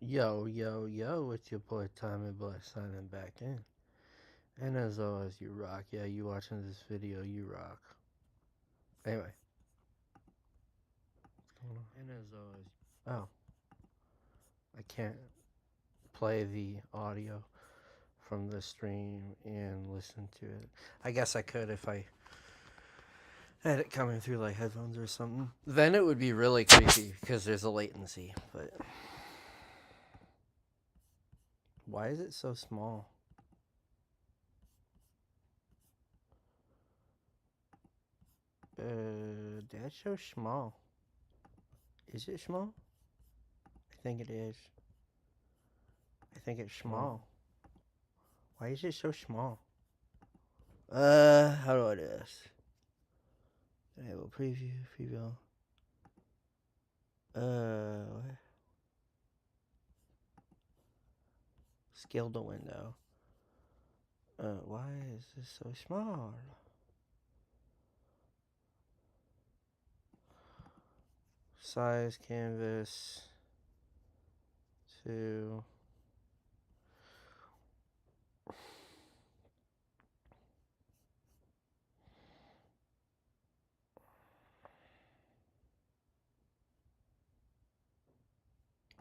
Yo, yo, yo, it's your boy Tommy-boi signing back in. And as always, you rock. Yeah, you watching this video, you rock. Anyway, what's going on? And as always, oh, I can't play the audio from the stream and listen to it. I guess I could if I had it coming through like headphones or something. Then it would be really creepy because there's a latency, but why is it so small? That's so small. Is it small? I think it is. I think it's small. Why is it so small? How do I do this? Enable preview. What? Scale the window. Why is this so small? Size canvas to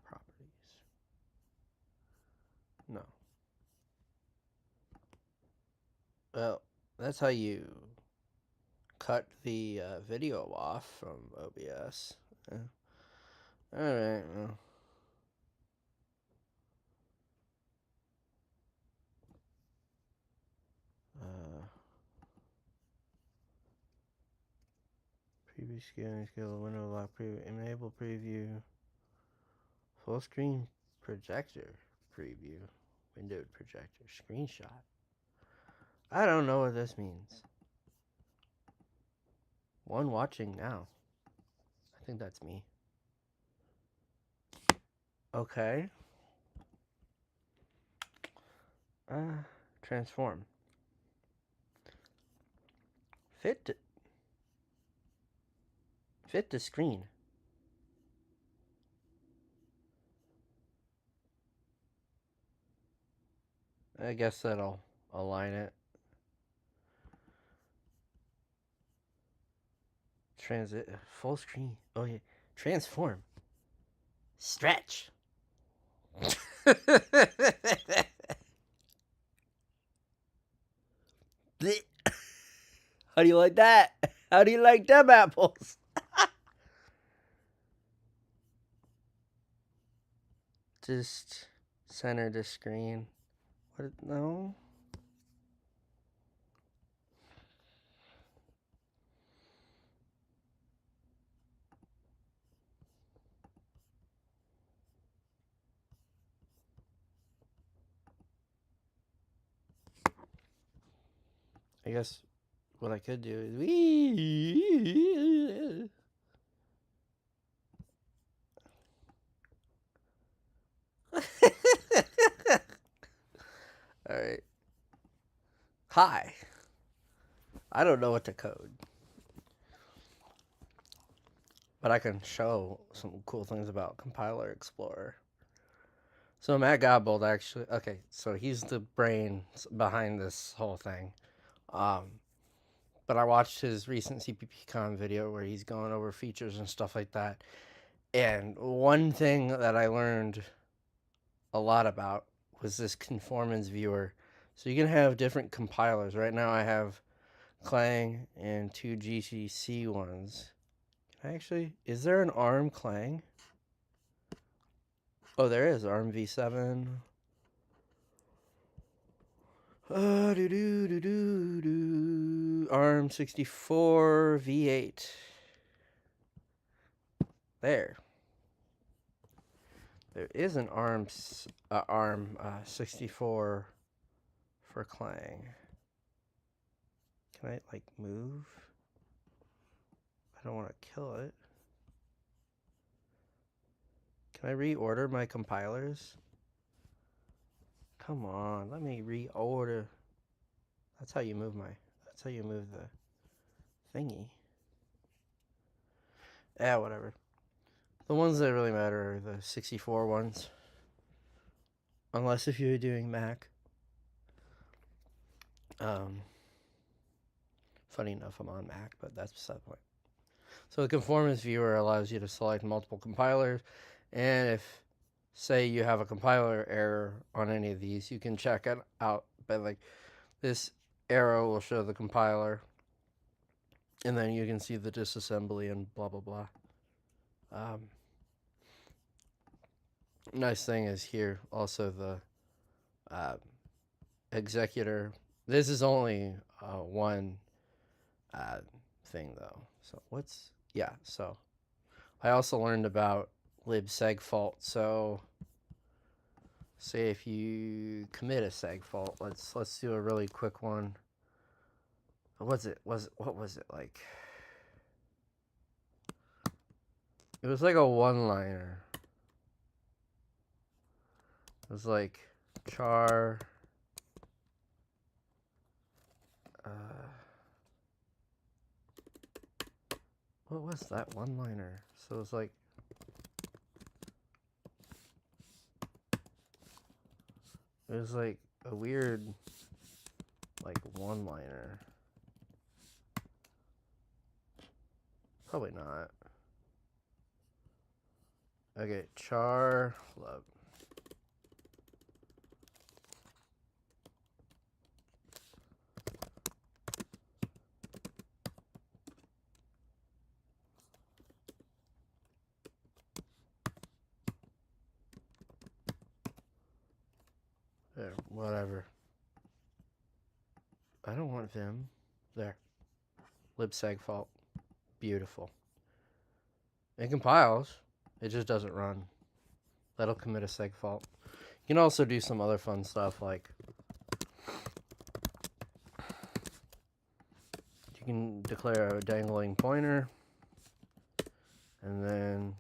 properties. No. Well, that's how you cut the video off from OBS. Alright, well. Preview scale, window lock preview, enable preview, full screen projector preview, windowed projector, screenshot. I don't know what this means. One watching now. I think that's me. Okay. Transform. Fit the screen. I guess that'll align it. Transit full screen. Oh yeah. Transform. Stretch. How do you like that? How do you like them apples? Just center the screen. What? No. I guess what I could do is All right. Hi. I don't know what to code, but I can show some cool things about Compiler Explorer. So Matt Godbold actually, okay, so he's the brain behind this whole thing. But I watched his recent CPPCon video where he's going over features and stuff like that. And one thing that I learned a lot about was this conformance viewer. So you can have different compilers. Right now I have Clang and two GCC ones. Actually, is there an ARM Clang? Oh, there is ARM v7. ARM 64 v8. There is an ARM 64 for Clang. Can I like move? I don't want to kill it. Can I reorder my compilers? Come on, let me reorder. That's how you move the thingy. Yeah, whatever. The ones that really matter are the 64 ones. unless if you're doing Mac. Funny enough, I'm on Mac, but that's beside the point. So the conformance viewer allows you to select multiple compilers, and if, say, you have a compiler error on any of these, you can check it out by like this arrow will show the compiler, and then you can see the disassembly and blah blah blah. Nice thing is here also the executor. This is only one thing though. So so I also learned about libseg fault. So say if you commit a seg fault, let's do a really quick one. What was it like? It was like a one-liner. It was like char what was that one-liner? So it was like a weird like one-liner. Probably not. Okay, char love. There, whatever. I don't want Vim. There. Libseg fault. Beautiful. It compiles. It just doesn't run. That'll commit a seg fault. You can also do some other fun stuff like you can declare a dangling pointer and then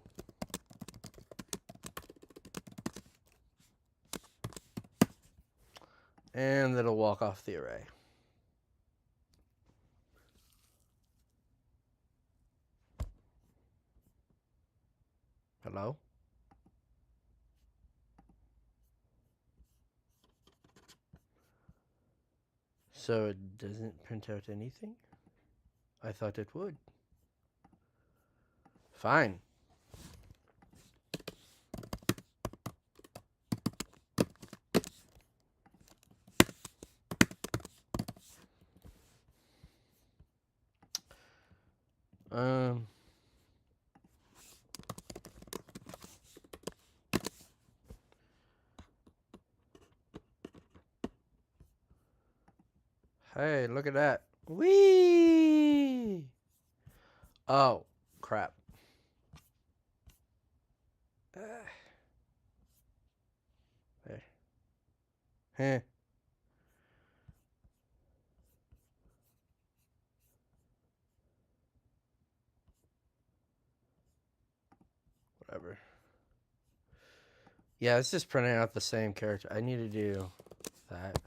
it'll walk off the array. Hello? So it doesn't print out anything? I thought it would. Fine. Hey, look at that. Whee! Oh, crap. There. Heh. Whatever. Yeah, it's just printing out the same character. I need to do that.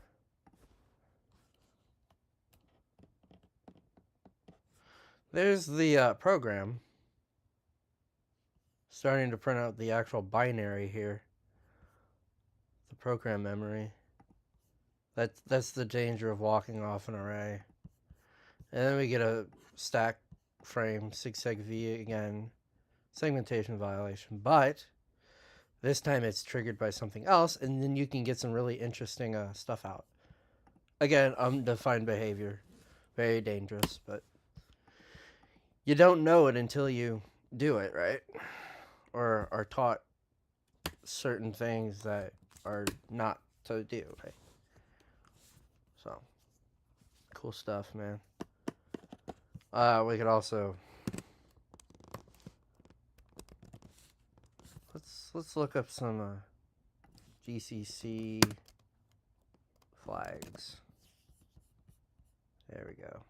There's the program starting to print out the actual binary here. The program memory. That's the danger of walking off an array. And then we get a stack frame 6seg-v again. Segmentation violation. But this time it's triggered by something else, and then you can get some really interesting stuff out. Again, undefined behavior. Very dangerous, but you don't know it until you do it, right? Or are taught certain things that are not to do, right? So, cool stuff, man. We could also let's look up some GCC flags. There we go.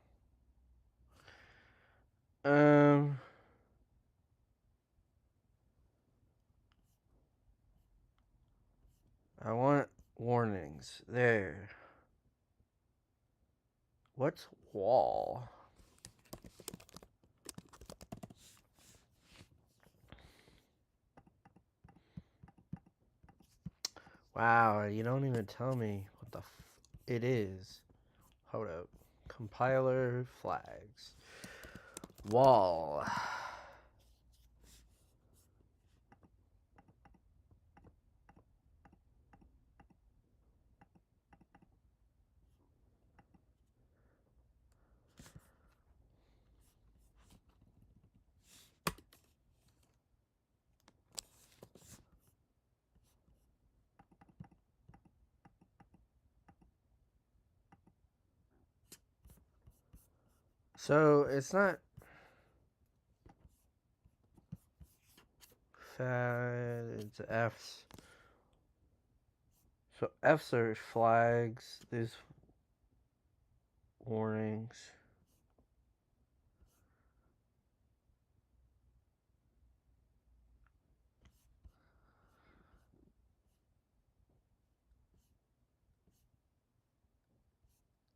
I want warnings. There. What's wall? Wow, you don't even tell me what the it is. Hold up. Compiler flags. Wall. So it's not it's F's. So F's are flags. There's warnings.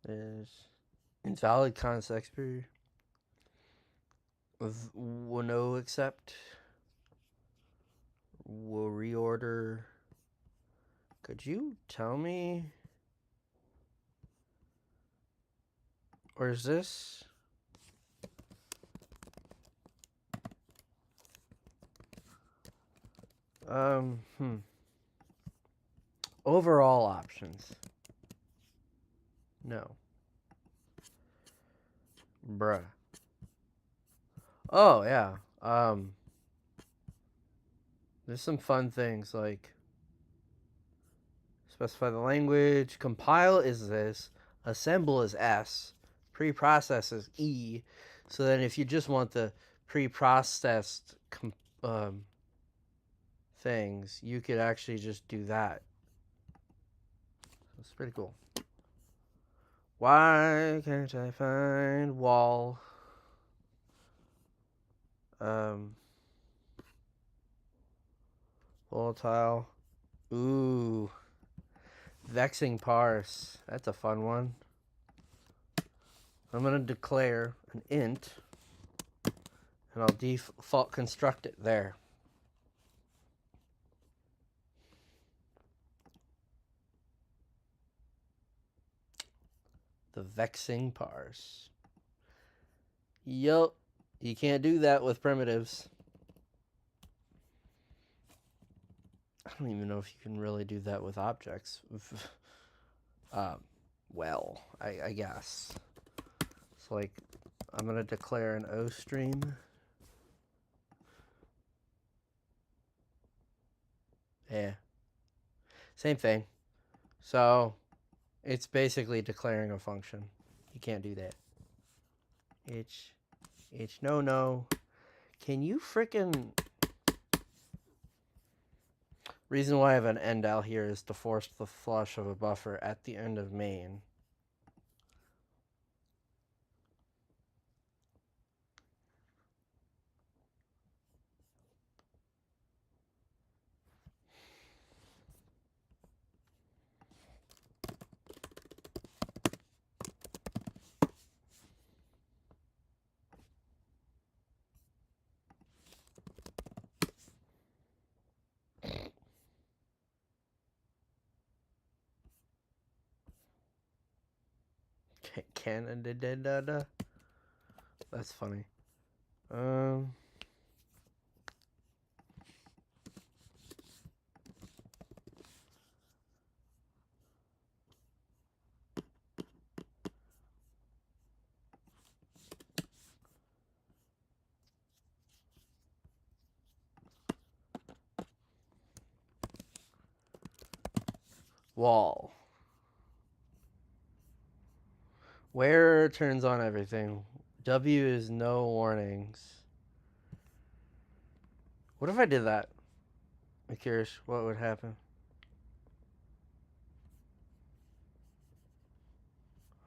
There's invalid context period. Will no accept. Will reorder. Could you tell me? Or is this? Overall options. No. Bruh. Oh, yeah. There's some fun things like specify the language. Compile is this. Assemble is S. Pre-process is E. So then if you just want the pre-processed things, you could actually just do that. It's pretty cool. Why can't I find wall? Volatile. Ooh. Vexing parse. That's a fun one. I'm going to declare an int, and I'll default construct it there. The vexing parse. Yup. You can't do that with primitives. I don't even know if you can really do that with objects. Well, I guess. So, like, I'm going to declare an O stream. Yeah. Same thing. So, it's basically declaring a function. You can't do that. It's no. Can you frickin'... Reason why I have an end out here is to force the flush of a buffer at the end of main. Canada. That's funny. Wall. Where turns on everything. W is no warnings. What if I did that? I'm curious what would happen.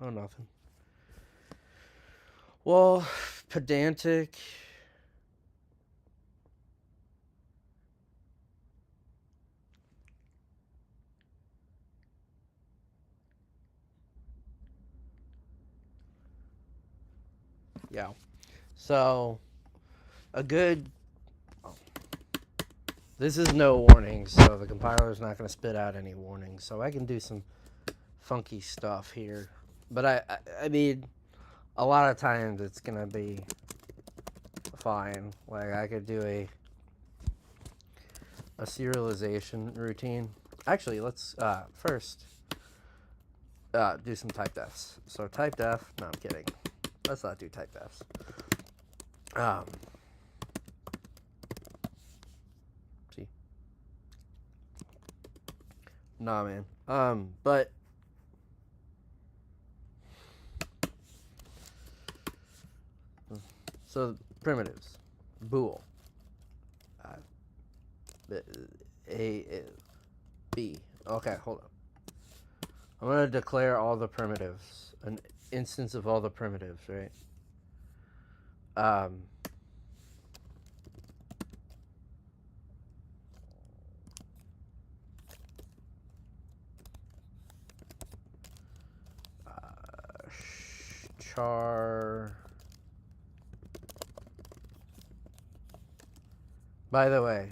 Oh, nothing. Well, pedantic. Yeah. So, a good This is no warning, so the compiler's not going to spit out any warnings. So I can do some funky stuff here. But I mean, a lot of times it's going to be fine. Like I could do a serialization routine. Actually, let's first do some type defs. So type def, no, I'm kidding. Let's not do type defs. See? Nah, man. But so primitives, bool, a b. Okay, hold up. I'm gonna declare all the primitives, an instance of all the primitives, right? Char. By the way,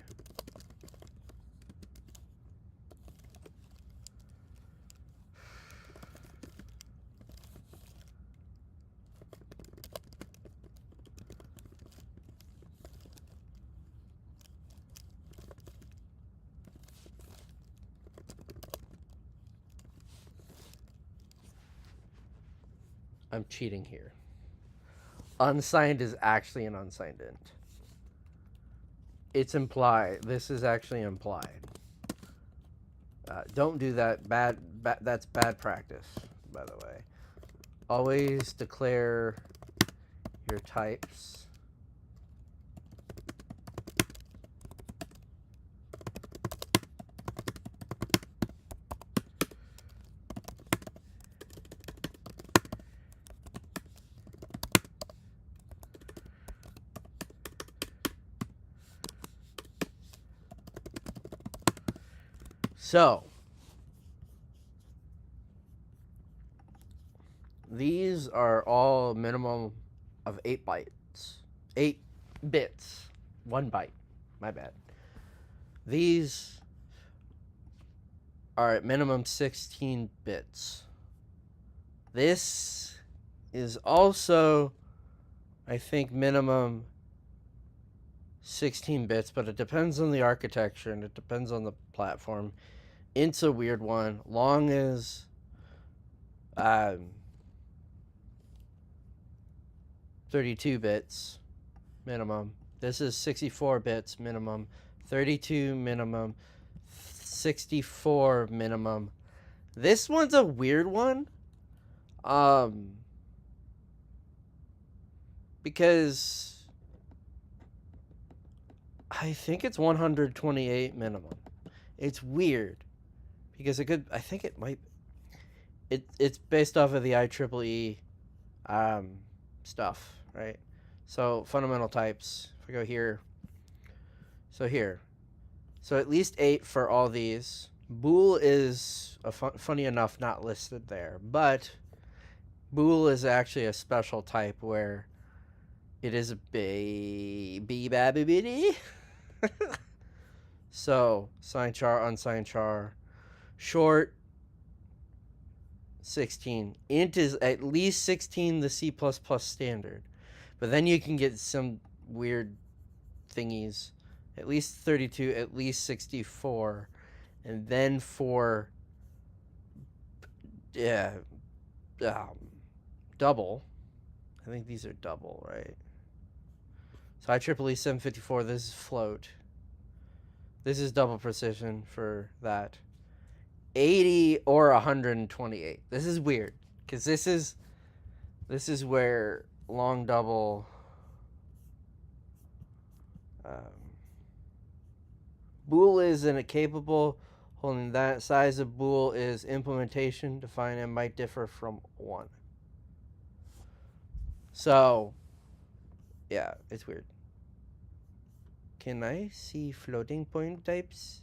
I'm cheating here. Unsigned is actually an unsigned int. It's implied. This is actually implied. Don't do that. That's bad practice, by the way. Always declare your types. So, these are all minimum of 8 bytes. 8 bits. 1 byte. My bad. These are at minimum 16 bits. This is also, I think, minimum 16 bits, but it depends on the architecture and it depends on the platform. Int's a weird one. Long is 32 bits minimum. This is 64 bits minimum. 32 minimum. 64 minimum. This one's a weird one. Because I think it's 128 minimum. It's weird. Because it could, I think it might, it's based off of the IEEE stuff, right? So fundamental types, if we go here, so here, so at least 8 for all these. Bool is, funny enough, not listed there, but bool is actually a special type where it is a baby. So, signed char, unsigned char. Short, 16. Int is at least 16, the C++ standard. But then you can get some weird thingies. At least 32, at least 64. And then for double, I think these are double, right? So IEEE 754, this is float. This is double precision for that. 80 or 128. This is weird because this is where long double bool is in a capable holding that size of bool is implementation defined and might differ from 1. So yeah, it's weird. Can I see floating point types?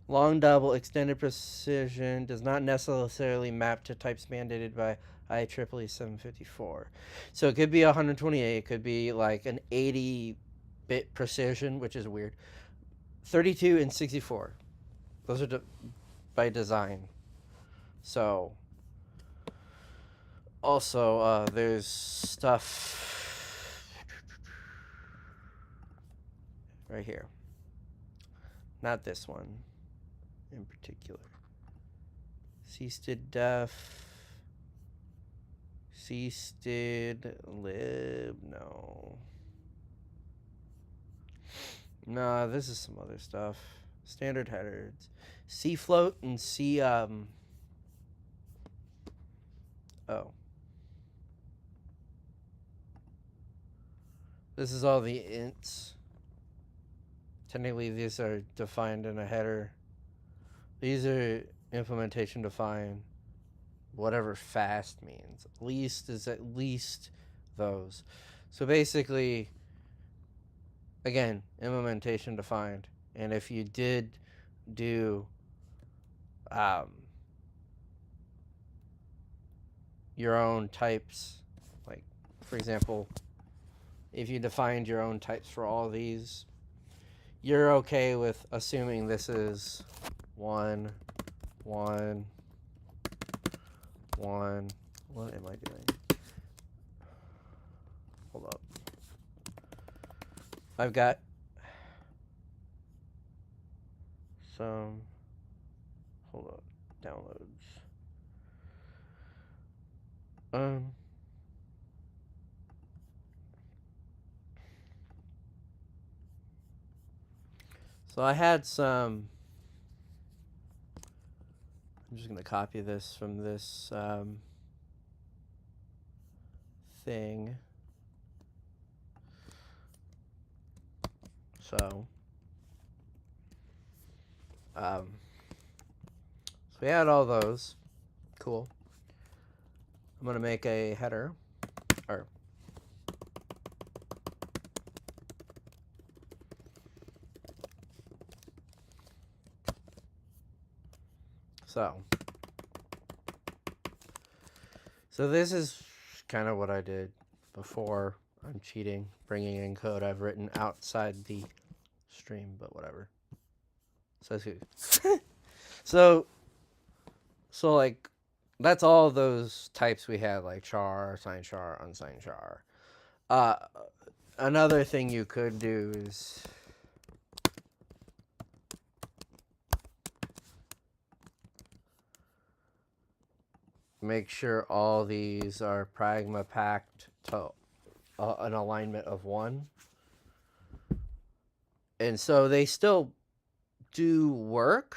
Long double extended precision does not necessarily map to types mandated by IEEE 754. So it could be 128. It could be like an 80-bit precision, which is weird. 32 and 64. Those are by design. So, also, there's stuff right here. Not this one in particular. Ceasted def. Ceasted lib. No. Nah, this is some other stuff. Standard headers. C float and C, oh. This is all the ints. Technically, these are defined in a header. These are implementation defined. Whatever fast means. Least is at least those. So basically, again, implementation defined. And if you did do your own types, like, for example, if you defined your own types for all these, you're okay with assuming this is 1, 1, 1. What am I doing? Hold up. I've got some, hold up, downloads. So I had some, I'm just going to copy this from this thing. So we had all those. Cool. I'm going to make a header. So this is kind of what I did before. I'm cheating, bringing in code I've written outside the stream, but whatever. So like, that's all those types we had, like char, signed char, unsigned char. Another thing you could do is make sure all these are pragma packed to an alignment of 1. And so they still do work.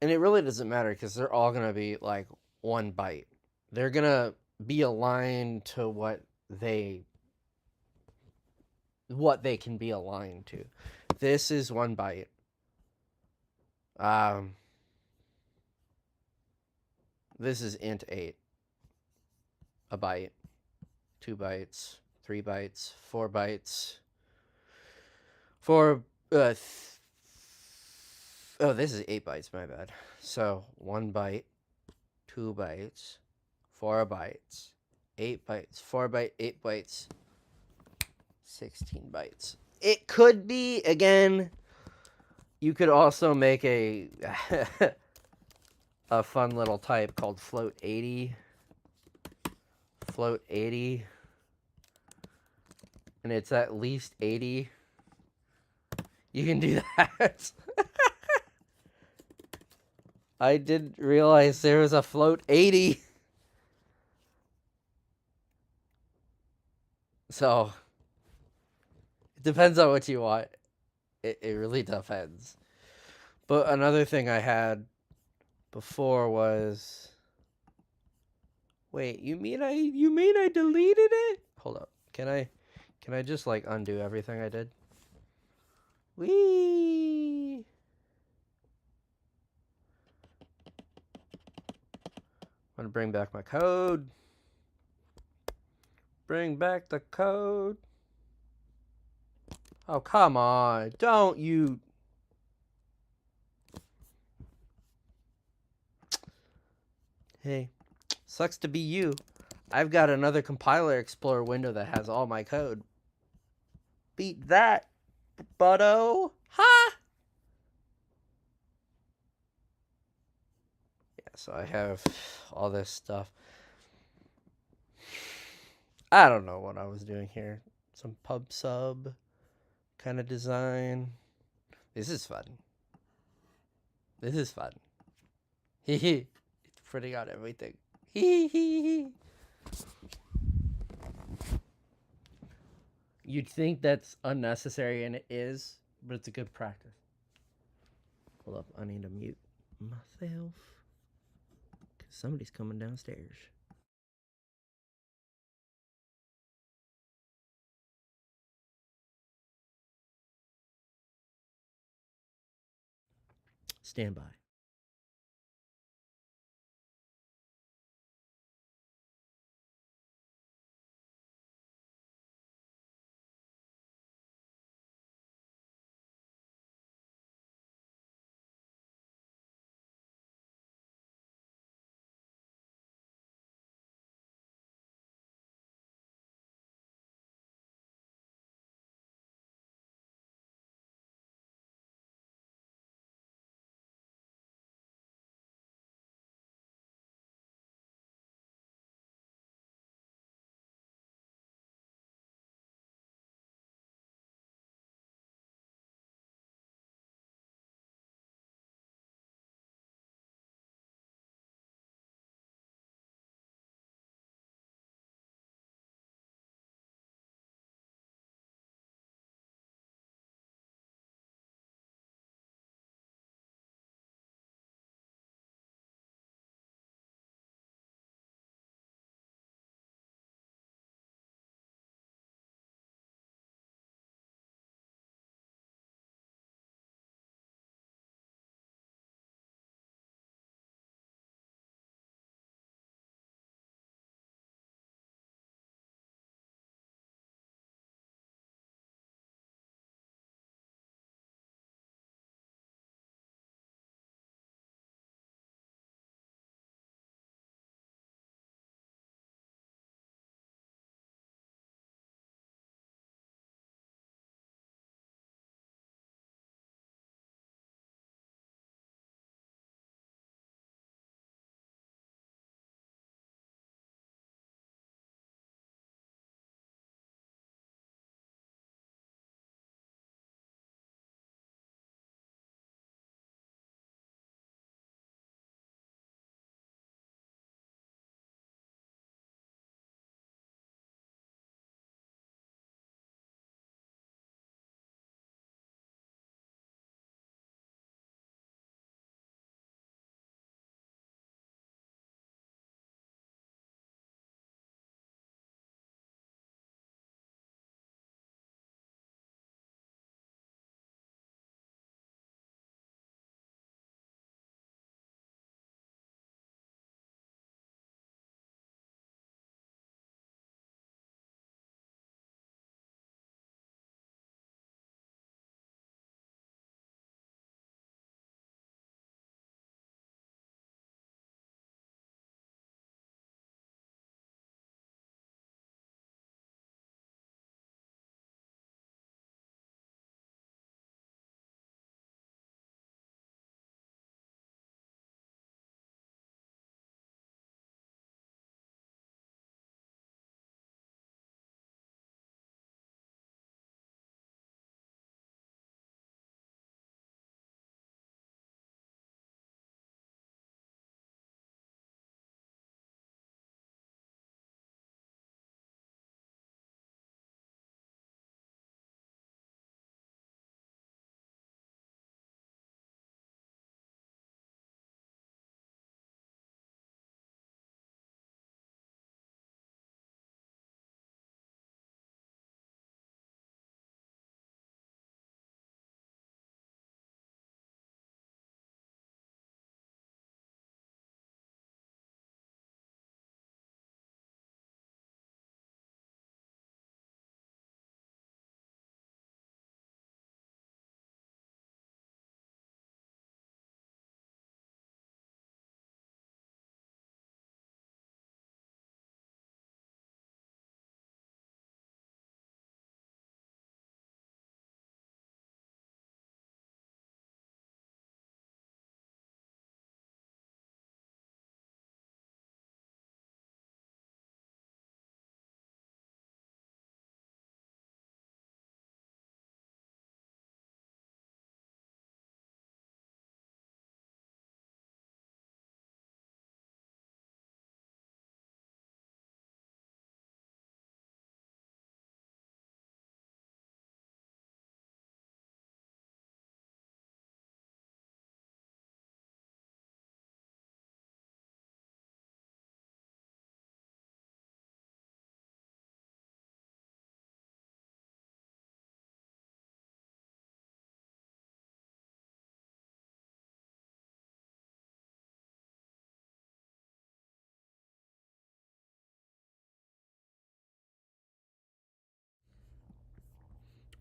And it really doesn't matter because they're all going to be like 1 byte. They're going to be aligned to what they can be aligned to. This is 1 byte. This is int 8. A byte. 2 bytes. 3 bytes. 4 bytes. Oh, this is 8 bytes, my bad. So 1 byte, 2 bytes, 4 bytes, 8 bytes, 4 byte, 8 bytes, 16 bytes. It could be, again, you could also make a a fun little type called float 80. Float 80. And it's at least 80. You can do that. I didn't realize there was a float 80. So, it depends on what you want. It really depends. But another thing I had before was... Wait, you mean I deleted it? Hold up. Can I just, like, undo everything I did? Whee! I'm gonna bring back my code. Bring back the code. Oh, come on. Don't you... Hey, sucks to be you. I've got another compiler explorer window that has all my code. Beat that, butto. Ha! Yeah, so I have all this stuff. I don't know what I was doing here. Some pub sub kind of design. This is fun. This is fun. Hee hee. It's printing out everything. Hee hee hee. You'd think that's unnecessary, and it is, but it's a good practice. Hold up, I need to mute myself because somebody's coming downstairs. Stand by.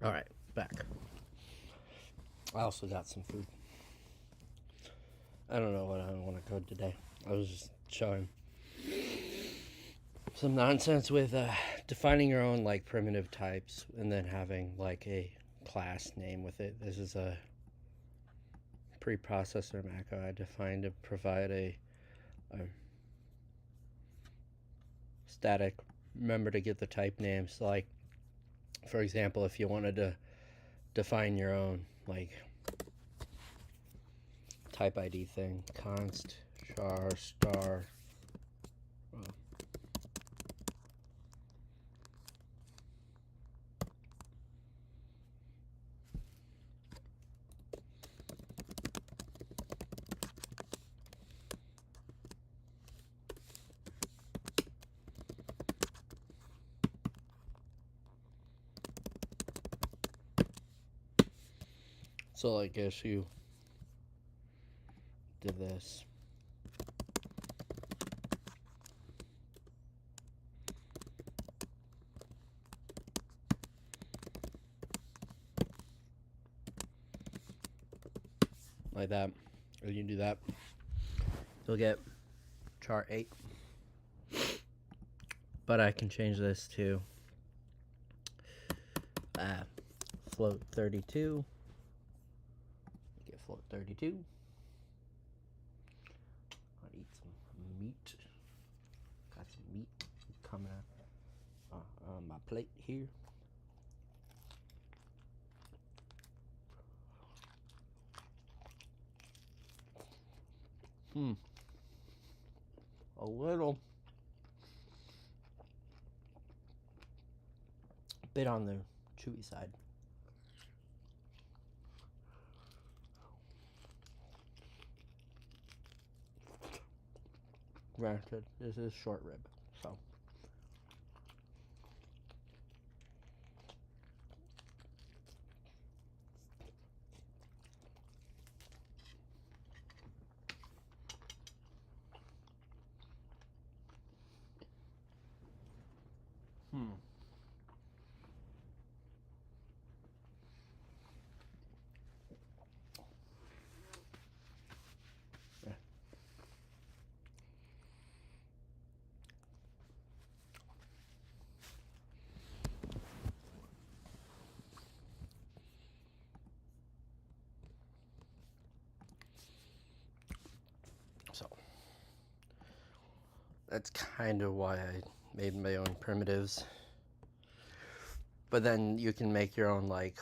All right, back. I also got some food. I don't know what I want to code today. I was just showing some nonsense with defining your own like primitive types and then having like a class name with it. This is a preprocessor macro I defined to provide a static. Remember to get the type names. Like, for example, if you wanted to define your own like type ID thing, const char star. So I guess you did this. Like that. Or you do that. You'll get char 8. But I can change this to float 32. Get float 32. I'll eat some meat. Got some meat coming out on my plate here. A little bit on the chewy side. Granted, this is short rib, so. Yeah. So that's kind of why I made my own primitives. But then you can make your own like.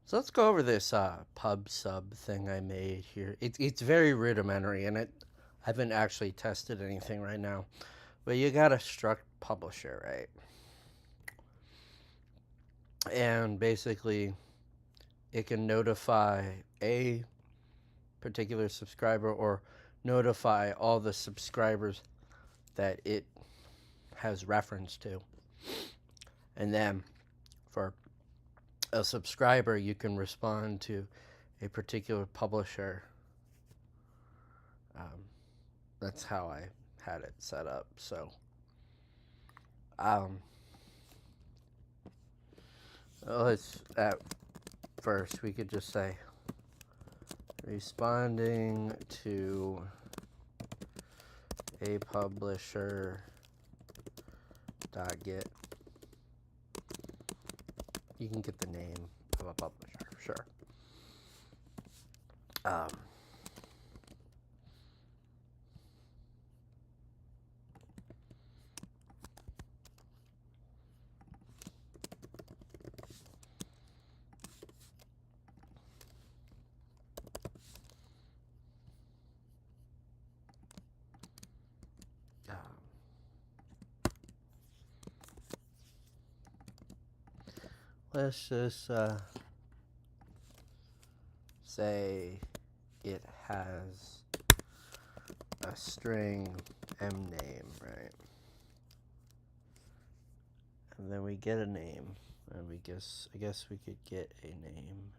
So let's go over this pub sub thing I made here. It's very rudimentary, and I haven't actually tested anything right now. But you got a struct publisher, right? And basically, it can notify a particular subscriber or notify all the subscribers that it has reference to. And then for a subscriber, you can respond to a particular publisher. That's how I had it set up. So, let's at first we could just say responding to a publisher dot get. You can get the name of a publisher, sure. Let's just say it has a string m name, right? And then we get a name, and I guess we could get a name.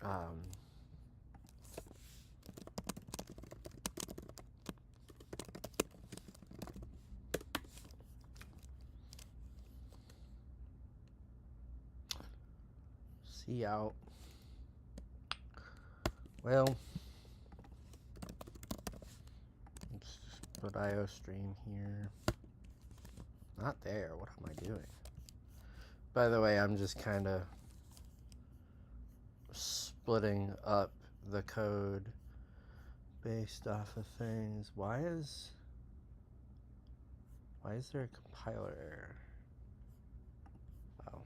Um, see out. Well, let's just put IO stream here. Not there. What am I doing? By the way, I'm just kind of splitting up the code based off of things. Why is there a compiler error? Oh.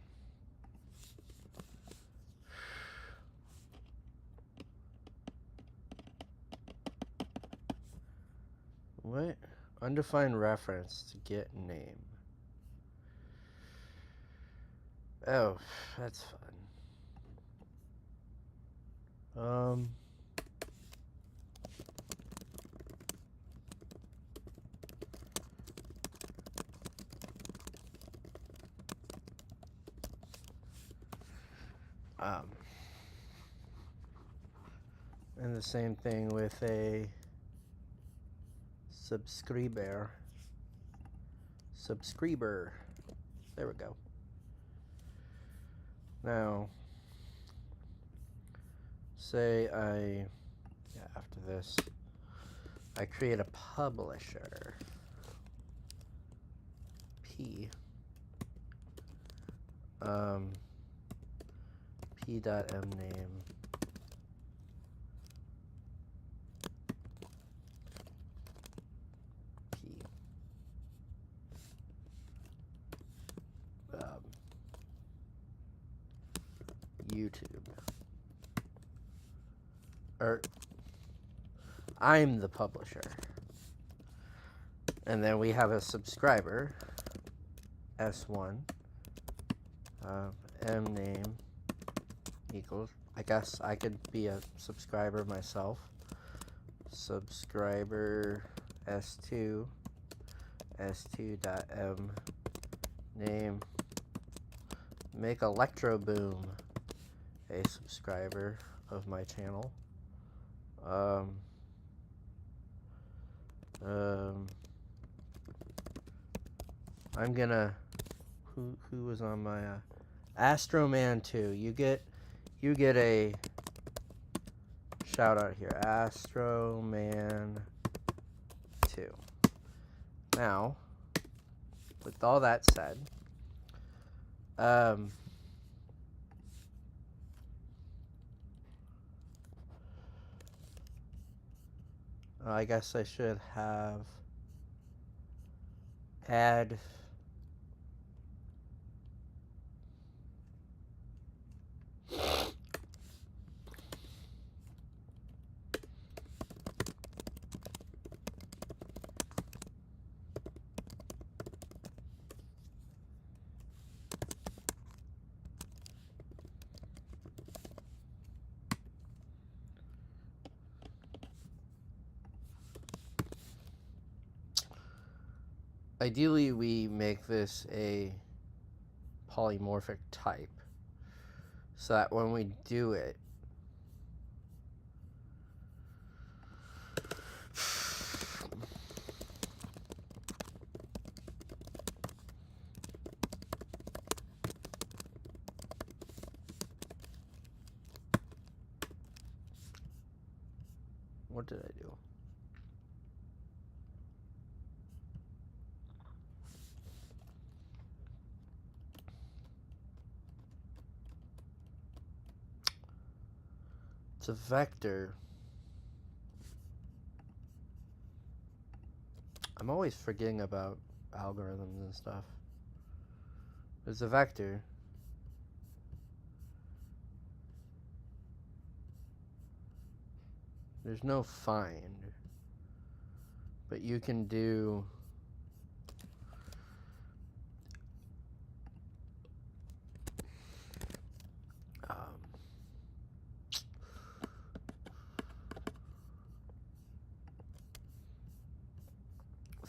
What? Undefined reference to get name. Oh, that's fun. And the same thing with a subscriber. There we go. Now, say after this, I create a publisher. P. P.mname. P. YouTube. I'm the publisher. And then we have a subscriber, S1, mname equals, I guess I could be a subscriber myself. Subscriber S2, S2.m name, make Electro Boom a subscriber of my channel. I'm gonna, who was on my, Astroman 2, you get a shout out here, Astroman 2. Now, with all that said, I guess I should have add ideally we make this a polymorphic type so that when we do it, what did I do? It's a vector. I'm always forgetting about algorithms and stuff. It's a vector. There's no find, but you can do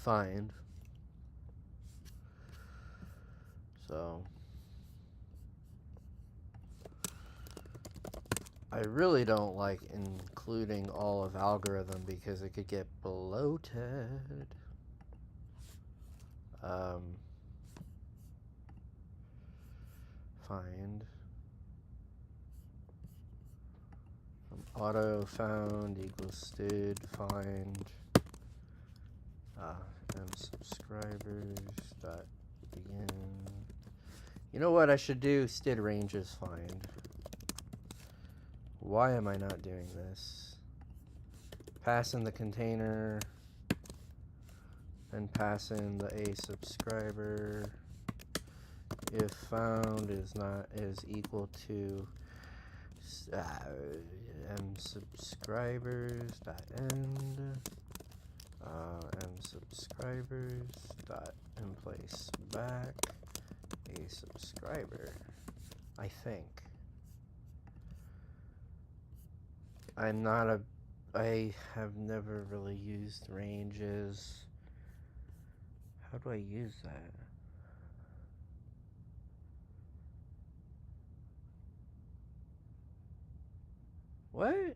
find. So I really don't like including all of algorithm because it could get bloated. Find auto found equals std find m subscribers dot begin. You know what I should do? Std ranges find. Why am I not doing this? Pass in the container, then pass in the a subscriber. If found is equal to m subscribers dot end m subscribers dot in place back a subscriber. I think I have never really used ranges. How do I use that? What?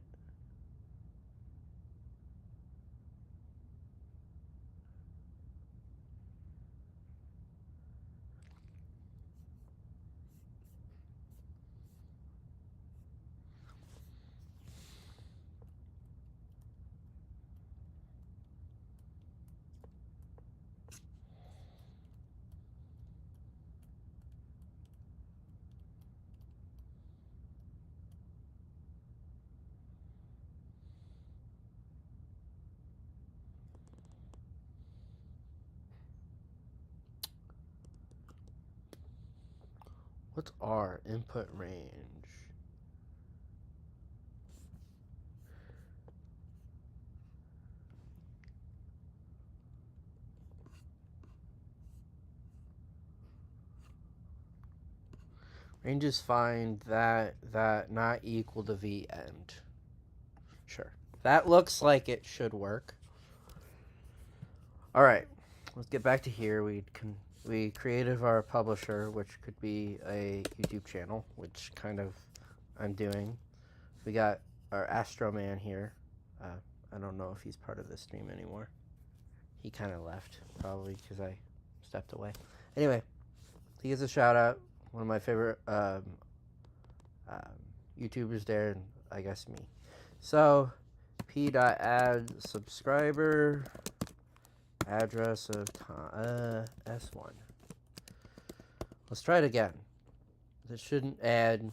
What's R? Input range. Ranges find that not equal to v end. Sure. That looks like it should work. All right. Let's get back to here. We created our publisher, which could be a YouTube channel, which kind of I'm doing. We got our Astro Man here. I don't know if he's part of this stream anymore. He kind of left, probably because I stepped away. Anyway, he gets a shout out. One of my favorite YouTubers there, and I guess me. So, p.add subscriber address of S1. Let's try it again. This shouldn't add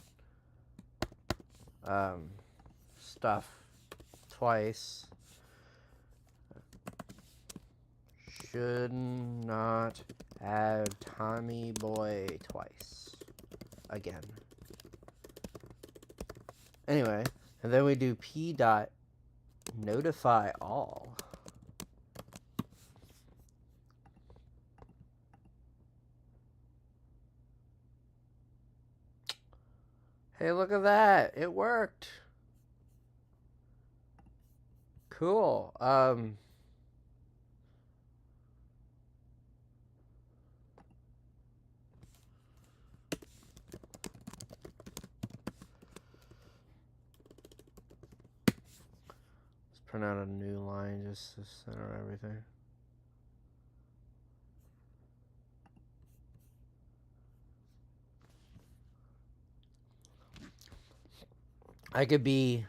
stuff twice. Should not add Tommy-boi twice. Again. Anyway, and then we do p dot notify all. Hey, look at that. It worked. Cool. Print out a new line just to center everything. I could be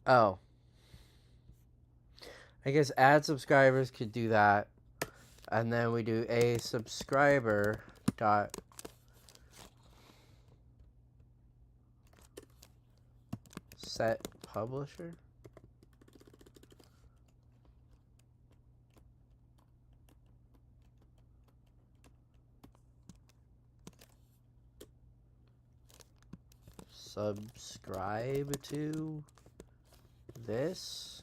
oh. I guess add subscribers could do that. And then we do a subscriber dot set publisher. subscribe to this.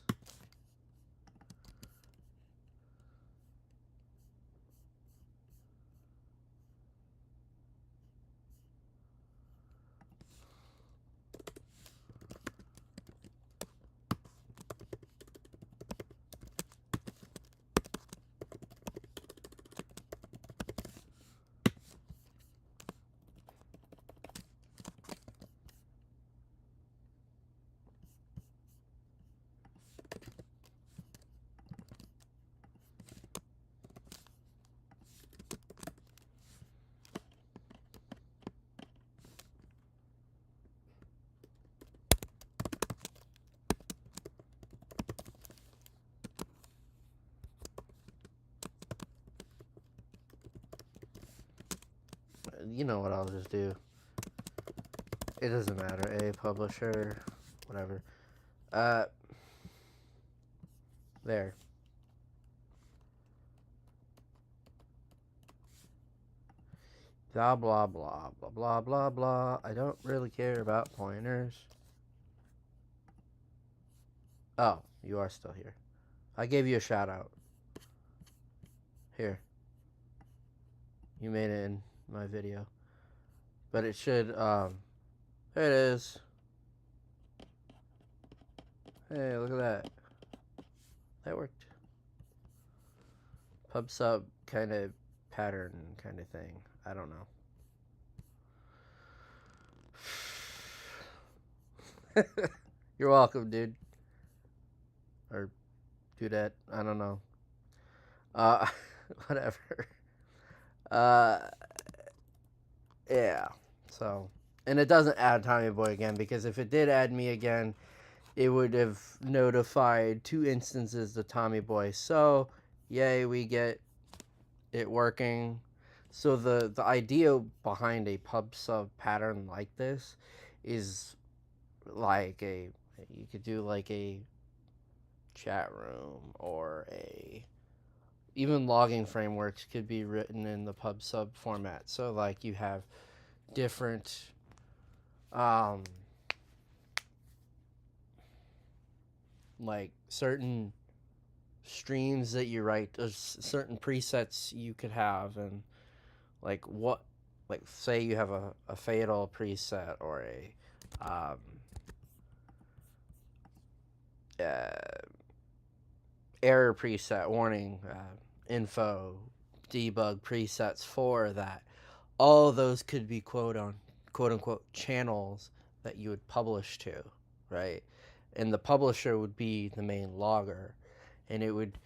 You know what I'll just do. It doesn't matter. A publisher, whatever. There. Blah, blah, blah, blah, blah, blah, blah. I don't really care about pointers. Oh, you are still here. I gave you a shout out. Here. You made it in my video. But it should, there it is. Hey, look at that. That worked. Pub sub kind of pattern kind of thing. I don't know. You're welcome, dude. Or dudette. I don't know. Whatever. Yeah. So, and it doesn't add Tommy-boi again, because if it did add me again, it would have notified 2 instances of Tommy-boi. So, yay, we get it working. So the idea behind a pub sub pattern like this is like you could do like a chat room, or even logging frameworks could be written in the pub sub format. So like you have different like certain streams that you write, certain presets you could have, and like say you have a fatal preset, or a error preset, warning, info, debug presets for that. All those could be quote unquote channels that you would publish to, right? And the publisher would be the main logger, and it would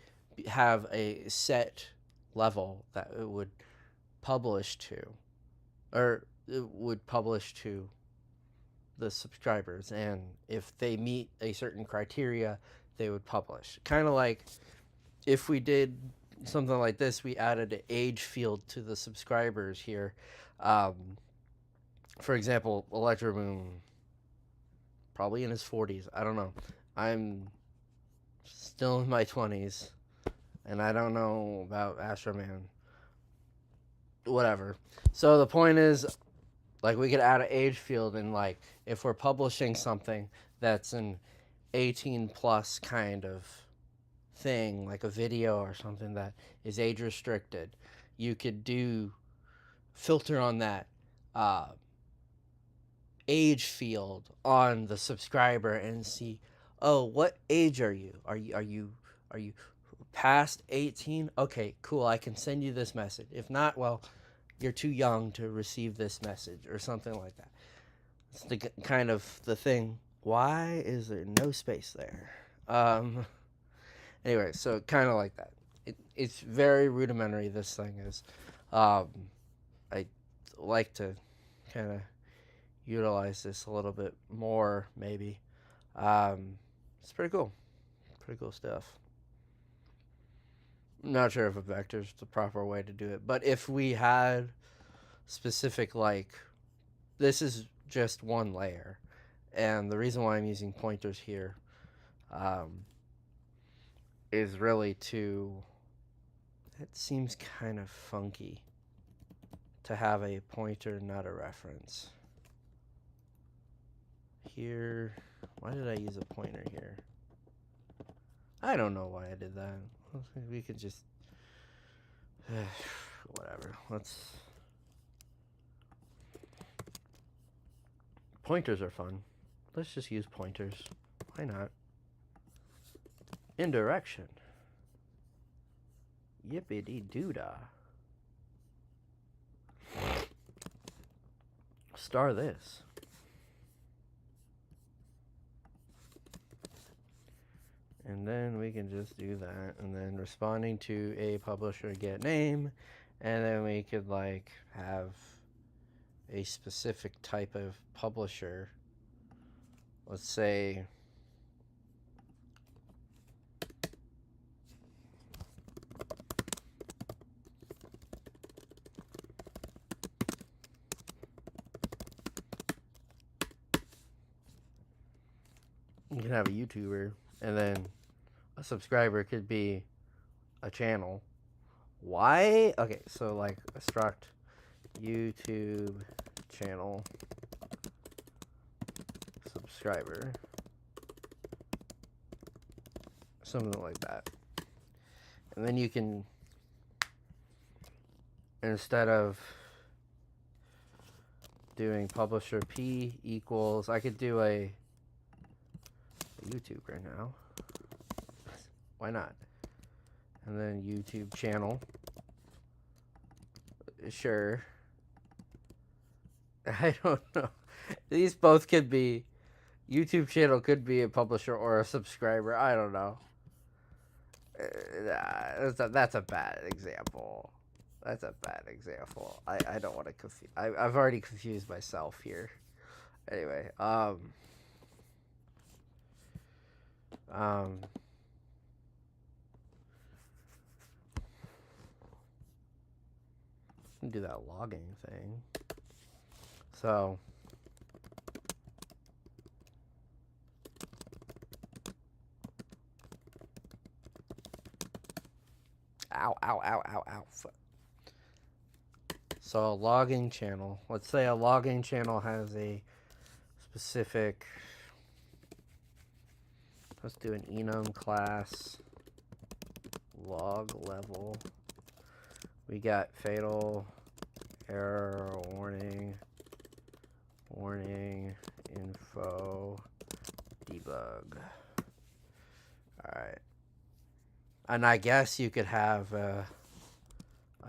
have a set level that it would publish to, or it would publish to the subscribers, and if they meet a certain criteria, they would publish. Kind of like if we did something like this, we added an age field to the subscribers here. For example, Electroboom, probably in his 40s. I don't know. I'm still in my 20s, and I don't know about Astroman. Whatever. So the point is, like, we could add an age field, and like if we're publishing something that's an 18 plus kind of thing, like a video or something that is age restricted, you could do filter on that age field on the subscriber and see, oh, what age are you? Are you past 18? Okay, cool. I can send you this message. If not, well, you're too young to receive this message, or something like that. It's the kind of the thing. Why is there no space there? Anyway, so kind of like that. It's very rudimentary, this thing is. I like to kind of utilize this a little bit more, maybe. It's pretty cool. Pretty cool stuff. I'm not sure if a vector is the proper way to do it, but if we had specific, like, this is just one layer, and the reason why I'm using pointers here is really to, it seems kind of funky to have a pointer, not a reference. here. Why did I use a pointer here? I don't know why I did that. We could just whatever. Pointers are fun. Let's just use pointers. Why not? Indirection. Yippity doodah. Star this. And then we can just do that. And then responding to a publisher get name. And then we could like have a specific type of publisher. Let's say you can have a YouTuber, and then a subscriber could be a channel. Why? Okay, so like a struct YouTube channel subscriber, something like that. And then you can, instead of doing publisher P equals, I could do a YouTube right now. Why not? And then YouTube channel. Sure. I don't know. These both could be. YouTube channel could be a publisher or a subscriber. I don't know. That's a bad example. That's a bad example. I don't want to confuse. I've already confused myself here. Anyway, do that logging thing. So ow. So a logging channel. Let's say a logging channel has a specific. Let's do an enum class log level. We got fatal, error, warning, info, debug. Alright. And I guess you could have a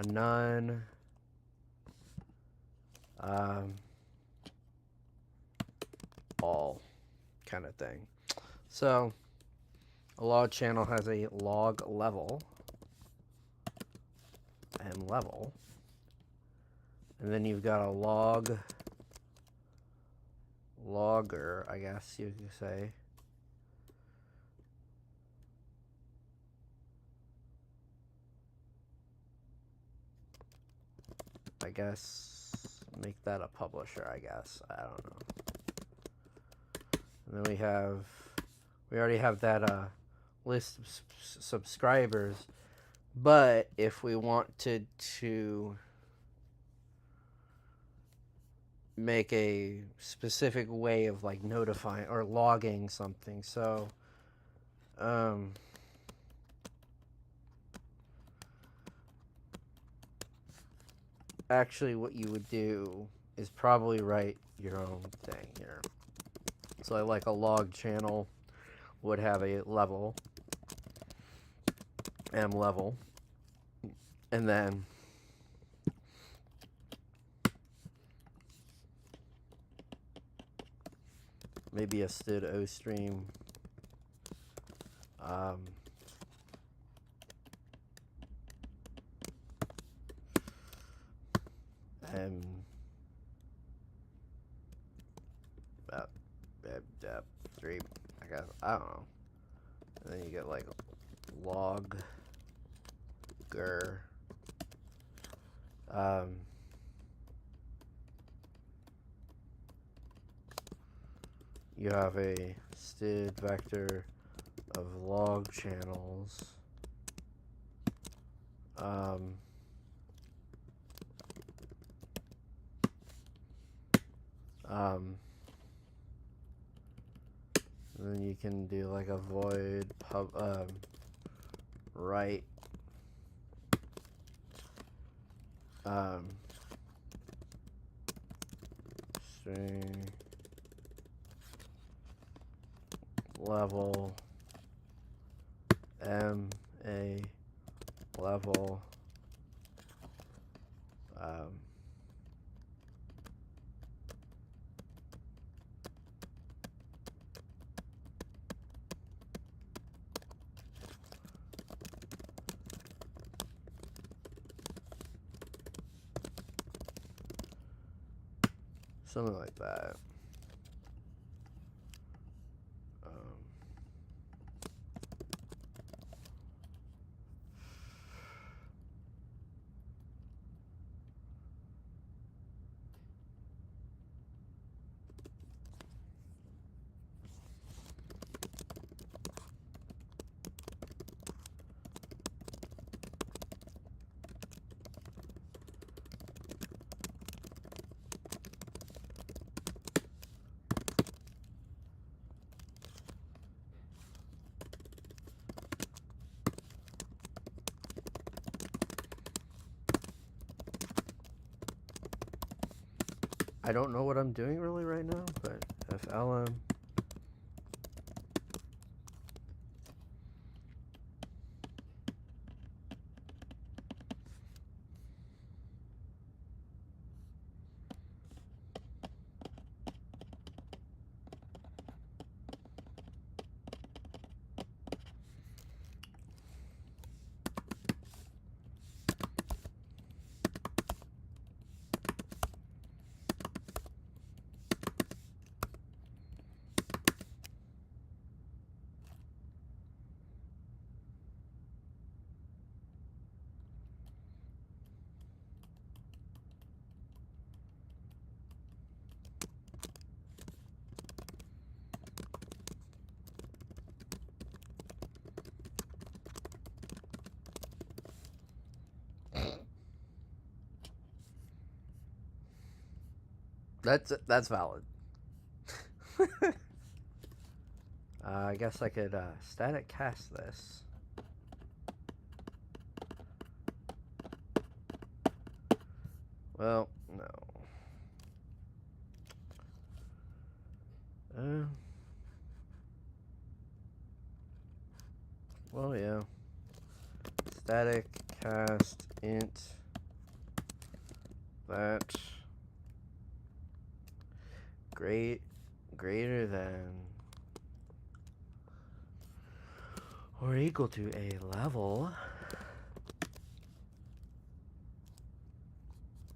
none, all kind of thing. So a log channel has a log level, and level, and then you've got a logger, I guess you could say. I guess make that a publisher, I guess. I don't know. And then we already have that list of subscribers, but if we wanted to make a specific way of like notifying or logging something, so actually what you would do is probably write your own thing here. So like a log channel would have a level, m level, and then maybe a std o stream, and stream, I guess, I don't know. And then you get like logger, you have a std vector of log channels, And then you can do like a void right string level MA level something like that. I don't know what I'm doing really right now, but if LM that's valid. I guess I could static cast this. Well, no. Well, yeah. Static cast int that greater than or equal to a level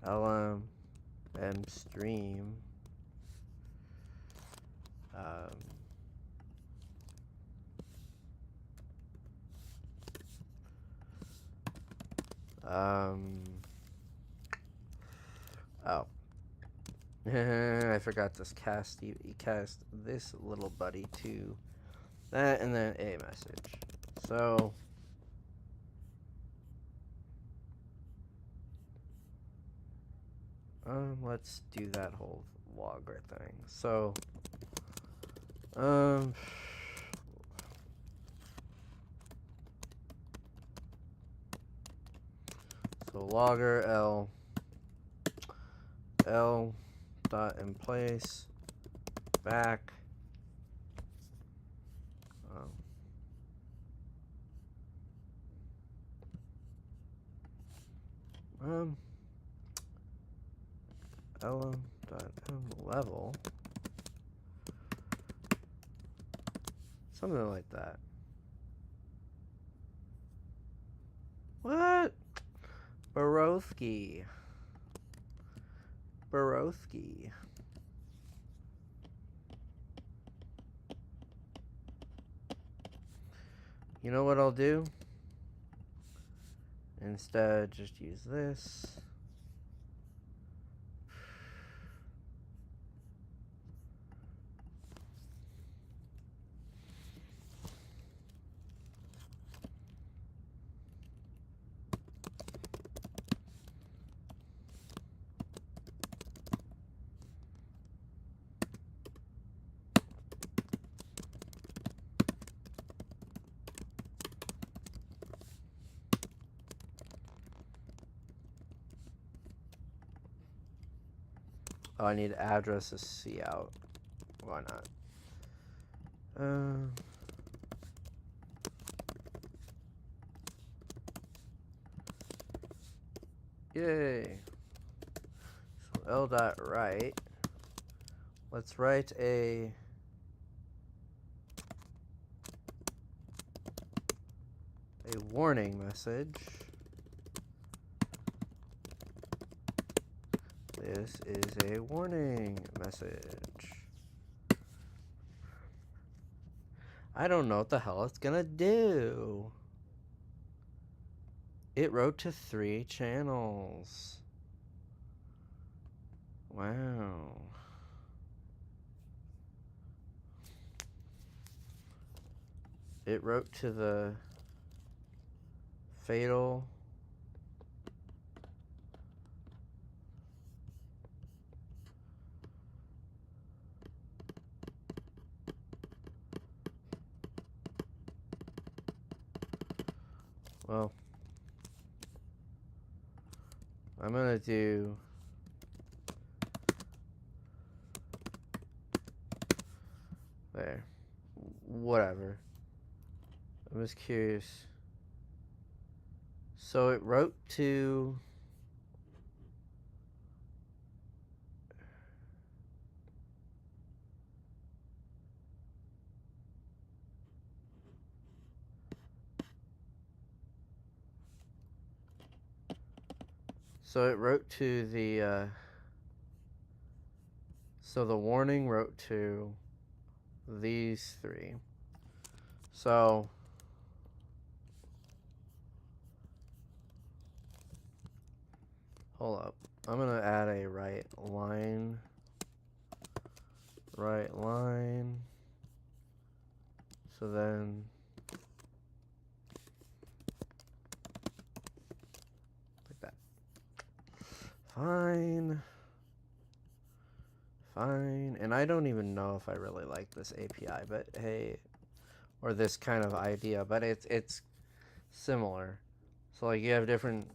lm m stream oh I forgot to cast this little buddy to that and then a message. So let's do that whole logger thing. So so logger L dot in place back lm dot m level, something like that. What? Borowski. You know what I'll do? Instead, just use this. Oh, I need address to see out. Why not? Yay. So L dot right. Let's write a warning message. This is a warning message. I don't know what the hell it's gonna do. It wrote to 3 channels. Wow. It wrote to the fatal well, I'm gonna do there. Whatever. I'm just curious. So it wrote to the so the warning wrote to these 3. So hold up. I'm gonna add a right line. So then like that. Fine. And I don't even know if I really like this API, but hey, or this kind of idea, but it's similar. So like you have different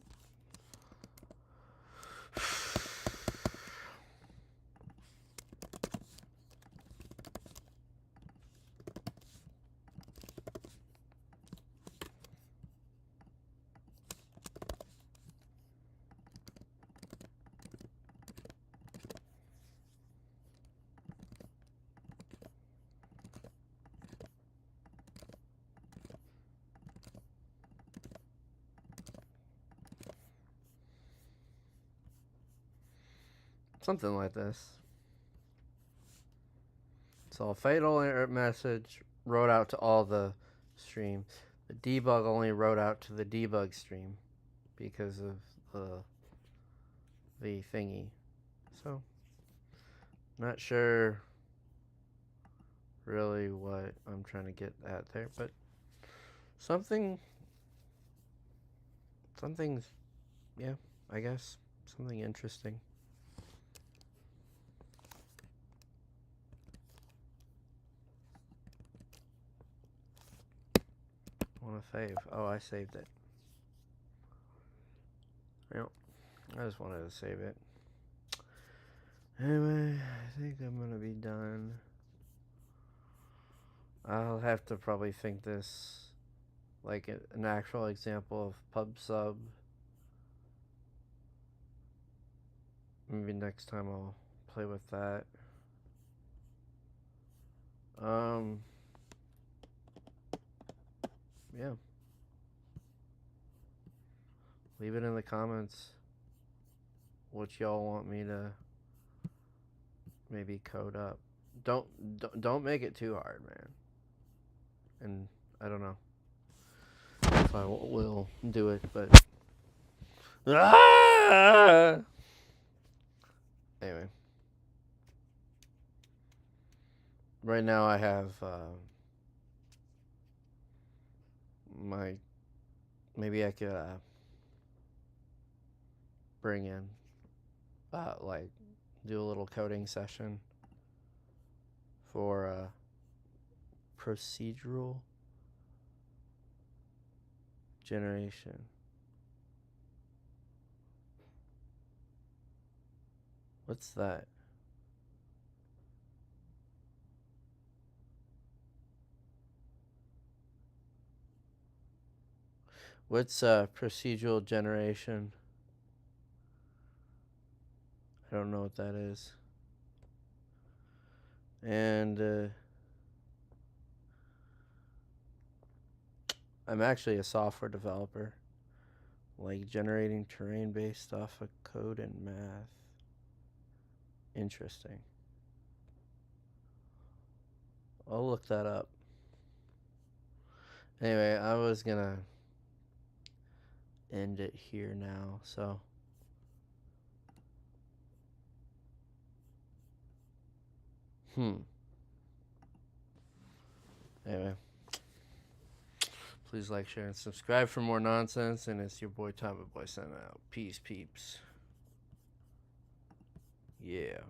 something like this. So a fatal error message wrote out to all the stream. The debug only wrote out to the debug stream because of the thingy. So not sure really what I'm trying to get at there, but something's yeah, I guess something interesting. I want to save. Oh, I saved it. Yep. I just wanted to save it. Anyway, I think I'm gonna be done. I'll have to probably think this like an actual example of pub sub. Maybe next time I'll play with that. Yeah. Leave it in the comments what y'all want me to maybe code up. Don't make it too hard, man. And I don't know if I will do it, but anyway. Right now I have my maybe I could bring in like do a little coding session for procedural generation. What's that? What's procedural generation? I don't know what that is. And I'm actually a software developer, like generating terrain based off of code and math. Interesting. I'll look that up. Anyway, I was gonna end it here now, so. Anyway, please like, share, and subscribe for more nonsense. And it's your boy Tommy-boi signing out. Peace, peeps. Yeah.